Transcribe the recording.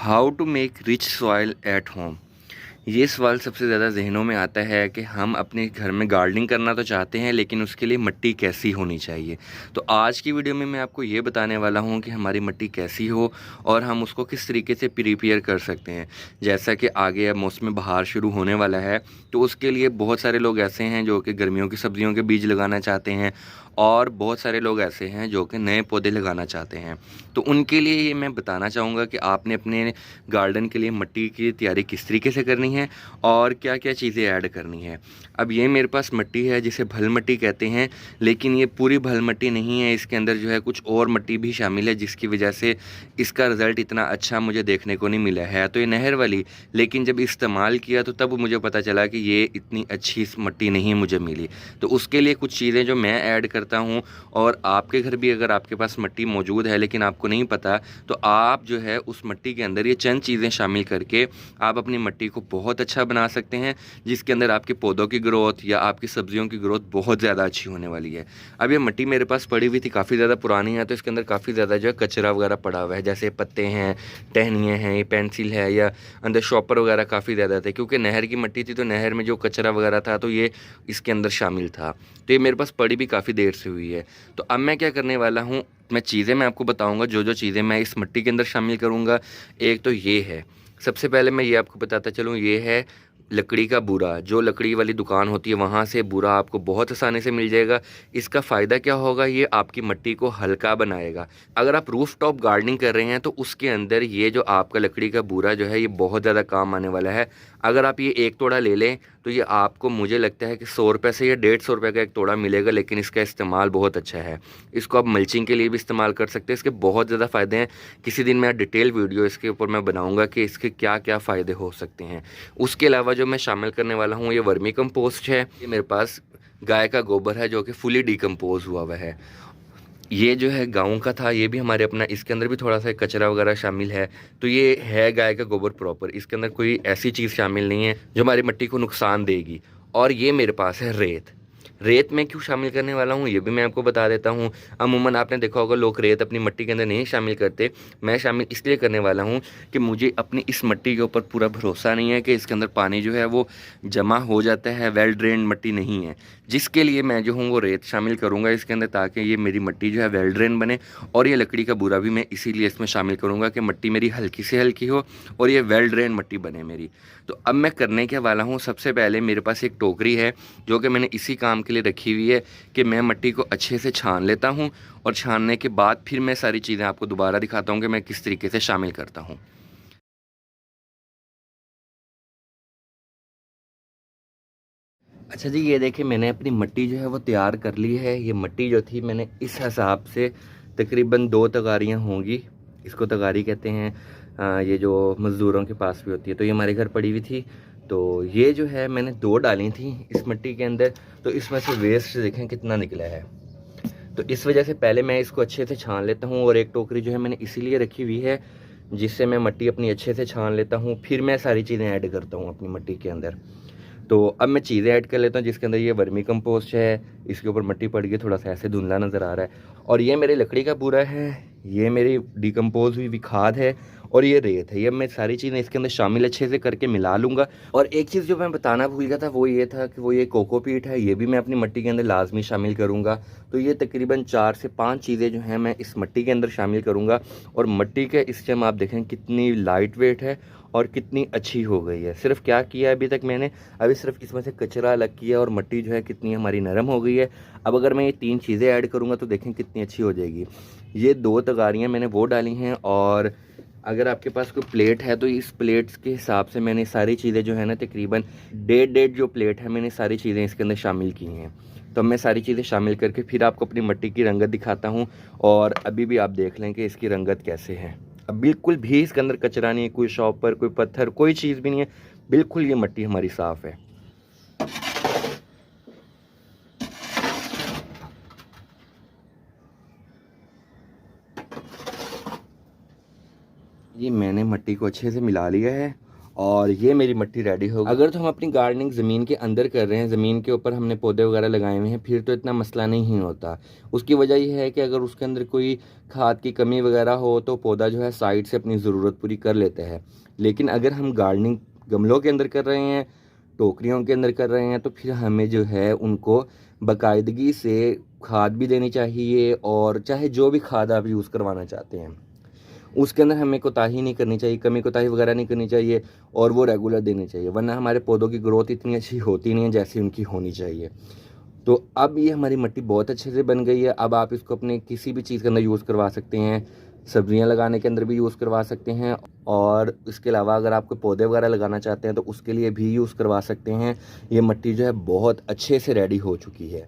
How to make rich soil at home. ये सवाल सबसे ज़्यादा ज़हनों में आता है कि हम अपने घर में गार्डनिंग करना तो चाहते हैं, लेकिन उसके लिए मिट्टी कैसी होनी चाहिए। तो आज की वीडियो में मैं आपको ये बताने वाला हूँ कि हमारी मिट्टी कैसी हो और हम उसको किस तरीके से प्रिपेयर कर सकते हैं। जैसा कि आगे अब मौसम बहार शुरू होने वाला है, तो उसके लिए बहुत सारे लोग ऐसे हैं जो कि गर्मियों की सब्जियों के बीज लगाना चाहते हैं, और बहुत सारे लोग ऐसे हैं जो कि नए पौधे लगाना चाहते हैं। तो उनके लिए ये मैं बताना चाहूँगा कि आपने अपने गार्डन के लिए मिट्टी की तैयारी किस तरीके से करनी है और क्या क्या चीज़ें ऐड करनी है। अब ये मेरे पास मिट्टी है जिसे भल मिट्टी कहते हैं, लेकिन ये पूरी भल मिट्टी नहीं है, इसके अंदर जो है कुछ और मिट्टी भी शामिल है, जिसकी वजह से इसका रिज़ल्ट इतना अच्छा मुझे देखने को नहीं मिला है। तो ये नहर वाली, लेकिन जब इस्तेमाल किया तो तब मुझे पता चला कि ये इतनी अच्छी मिट्टी नहीं मुझे मिली। तो उसके लिए कुछ चीज़ें जो मैं ऐड करता हूँ, और आपके घर भी अगर आपके पास मिट्टी मौजूद है लेकिन आपको नहीं पता, तो आप जो है उस मिट्टी के अंदर ये चंद चीज़ें शामिल करके आप अपनी मिट्टी को बहुत अच्छा बना सकते हैं, जिसके अंदर आपके पौधों की ग्रोथ या आपकी सब्जियों की ग्रोथ बहुत ज़्यादा अच्छी होने वाली है। अब ये मिट्टी मेरे पास पड़ी हुई थी, काफ़ी ज़्यादा पुरानी है, तो इसके अंदर काफ़ी ज़्यादा जो है कचरा वगैरह पड़ा हुआ है, जैसे पत्ते हैं, टहनियाँ हैं, ये पेंसिल है, या अंदर शॉपर वगैरह काफ़ी ज़्यादा थे, क्योंकि नहर की मिट्टी थी तो नहर में जो कचरा वगैरह था तो ये इसके अंदर शामिल था। तो ये मेरे पास पड़ी भी काफ़ी देर से हुई है। तो अब मैं क्या करने वाला हूँ, मैं आपको बताऊँगा जो जो चीज़ें मैं इस मिट्टी के अंदर शामिल करूँगा। एक तो ये है, सबसे पहले मैं ये आपको बताता चलूँ, ये है लकड़ी का बूरा। जो लकड़ी वाली दुकान होती है वहाँ से बूरा आपको बहुत आसानी से मिल जाएगा। इसका फ़ायदा क्या होगा, ये आपकी मिट्टी को हल्का बनाएगा। अगर आप रूफ टॉप गार्डनिंग कर रहे हैं तो उसके अंदर ये जो आपका लकड़ी का बूरा जो है ये बहुत ज़्यादा काम आने वाला है। अगर आप ये एक तोड़ा ले लें तो ये आपको, मुझे लगता है कि 100 रुपये से या 150 रुपये का एक तोड़ा मिलेगा, लेकिन इसका इस्तेमाल बहुत अच्छा है। इसको आप मल्चिंग के लिए भी इस्तेमाल कर सकते हैं, इसके बहुत ज़्यादा फ़ायदे हैं। किसी दिन मैं डिटेल वीडियो इसके ऊपर मैं बनाऊँगा कि इसके क्या क्या फ़ायदे हो सकते हैं। उसके अलावा जो मैं शामिल करने वाला हूँ, ये वर्मी कंपोस्ट है। ये मेरे पास गाय का गोबर है जो कि फुली डिकम्पोज हुआ हुआ है। ये जो है गाँव का था, ये भी हमारे अपना, इसके अंदर भी थोड़ा सा कचरा वगैरह शामिल है। तो ये है गाय का गोबर प्रॉपर, इसके अंदर कोई ऐसी चीज़ शामिल नहीं है जो हमारी मिट्टी को नुकसान देगी। और ये मेरे पास है रेत। रेत मैं क्यों शामिल करने वाला हूँ ये भी मैं आपको बता देता हूँ। अमूमन आपने देखा होगा लोग रेत अपनी मिट्टी के अंदर नहीं शामिल करते। मैं शामिल इसलिए करने वाला हूँ कि मुझे अपनी इस मिट्टी के ऊपर पूरा भरोसा नहीं है कि इसके अंदर पानी जो है वो जमा हो जाता है, वेल ड्रेन मिट्टी नहीं है, जिसके लिए मैं जो हूँ वो रेत शामिल करूँगा इसके अंदर, ताकि ये मेरी मिट्टी जो है वेल ड्रेन बने। और ये लकड़ी का बूरा भी मैं इसीलिए इसमें शामिल करूँगा कि मिट्टी मेरी हल्की से हल्की हो और ये वेल ड्रेन मिट्टी बने मेरी। तो अब मैं करने के वाला हूँ, सबसे पहले मेरे पास एक टोकरी है जो कि मैंने इसी काम के लिए रखी हुई है कि मैं मिट्टी को अच्छे से छान लेता हूँ, और छानने के बाद फिर मैं सारी चीज़ें आपको दोबारा दिखाता हूँ कि मैं किस तरीके से शामिल करता हूँ। अच्छा जी, ये देखिए मैंने अपनी मिट्टी जो है वो तैयार कर ली है। ये मिट्टी जो थी मैंने इस हिसाब से, तकरीबन 2 तगारियाँ होंगी, इसको तगारी कहते हैं। ये जो मज़दूरों के पास भी होती है, तो ये हमारे घर पड़ी हुई थी। तो ये जो है मैंने 2 डाली थी इस मिट्टी के अंदर। तो इसमें से वेस्ट देखें कितना निकला है। तो इस वजह से पहले मैं इसको अच्छे से छान लेता हूँ, और एक टोकरी जो है मैंने इसीलिए रखी हुई है जिससे मैं मिट्टी अपनी अच्छे से छान लेता हूँ, फिर मैं सारी चीज़ें ऐड करता हूँ अपनी मिट्टी के अंदर। तो अब मैं चीज़ें ऐड कर लेता हूँ, जिसके अंदर ये वर्मी कंपोस्ट है, इसके ऊपर मिट्टी पड़ गई, थोड़ा सा ऐसे धुंधला नज़र आ रहा है। और ये मेरी लकड़ी का बूरा है, ये मेरी डिकम्पोज हुई हुई खाद है, और ये रेत है। ये मैं सारी चीज़ें इसके अंदर शामिल अच्छे से करके मिला लूँगा। और एक चीज़ जो मैं बताना भूल गया था वो ये था कि वो ये कोकोपीट है, ये भी मैं अपनी मिट्टी के अंदर लाजमी शामिल करूँगा। तो ये तकरीबन 4 से 5 चीज़ें जो हैं मैं इस मिट्टी के अंदर शामिल करूँगा। और मिट्टी के इस टाइम आप देखें कितनी लाइट वेट है और कितनी अच्छी हो गई है। सिर्फ क्या किया है अभी तक मैंने, अभी सिर्फ इसमें से कचरा अलग किया, और मिट्टी जो है कितनी हमारी नरम हो गई है। अब अगर मैं ये 3 चीज़ें ऐड करूँगा तो देखें कितनी अच्छी हो जाएगी। ये 2 तगारियाँ मैंने वो डाली हैं, और अगर आपके पास कोई प्लेट है तो इस प्लेट्स के हिसाब से मैंने सारी चीज़ें जो है ना, तकरीबन 1.5 जो प्लेट है मैंने सारी चीज़ें इसके अंदर शामिल की हैं। तो मैं सारी चीज़ें शामिल करके फिर आपको अपनी मिट्टी की रंगत दिखाता हूँ, और अभी भी आप देख लें कि इसकी रंगत कैसे है। अब बिल्कुल भी इसके अंदर कचरा नहीं है, कोई शॉपर, कोई पत्थर, कोई चीज़ भी नहीं है, बिल्कुल ये मिट्टी हमारी साफ़ है। ये मैंने मिट्टी को अच्छे से मिला लिया है, और ये मेरी मिट्टी रेडी हो गई। अगर तो हम अपनी गार्डनिंग ज़मीन के अंदर कर रहे हैं, ज़मीन के ऊपर हमने पौधे वगैरह लगाए हुए हैं, फिर तो इतना मसला नहीं होता। उसकी वजह ये है कि अगर उसके अंदर कोई खाद की कमी वगैरह हो तो पौधा जो है साइड से अपनी ज़रूरत पूरी कर लेता है। लेकिन अगर हम गार्डनिंग गमलों के अंदर कर रहे हैं, टोकरियों के अंदर कर रहे हैं, तो फिर हमें जो है उनको बाकायदगी से खाद भी देनी चाहिए, और चाहे जो भी खाद आप यूज़ करवाना चाहते हैं उसके अंदर हमें कोताही नहीं करनी चाहिए, कमी कोताही वगैरह नहीं करनी चाहिए, और वो रेगुलर देनी चाहिए, वरना हमारे पौधों की ग्रोथ इतनी अच्छी होती नहीं है जैसी उनकी होनी चाहिए। तो अब ये हमारी मिट्टी बहुत अच्छे से बन गई है। अब आप इसको अपने किसी भी चीज़ के अंदर यूज़ करवा सकते हैं, सब्जियां लगाने के अंदर भी यूज़ करवा सकते हैं, और इसके अलावा अगर आप कोई पौधे वगैरह लगाना चाहते हैं तो उसके लिए भी यूज़ करवा सकते हैं। ये मिट्टी जो है बहुत अच्छे से रेडी हो चुकी है।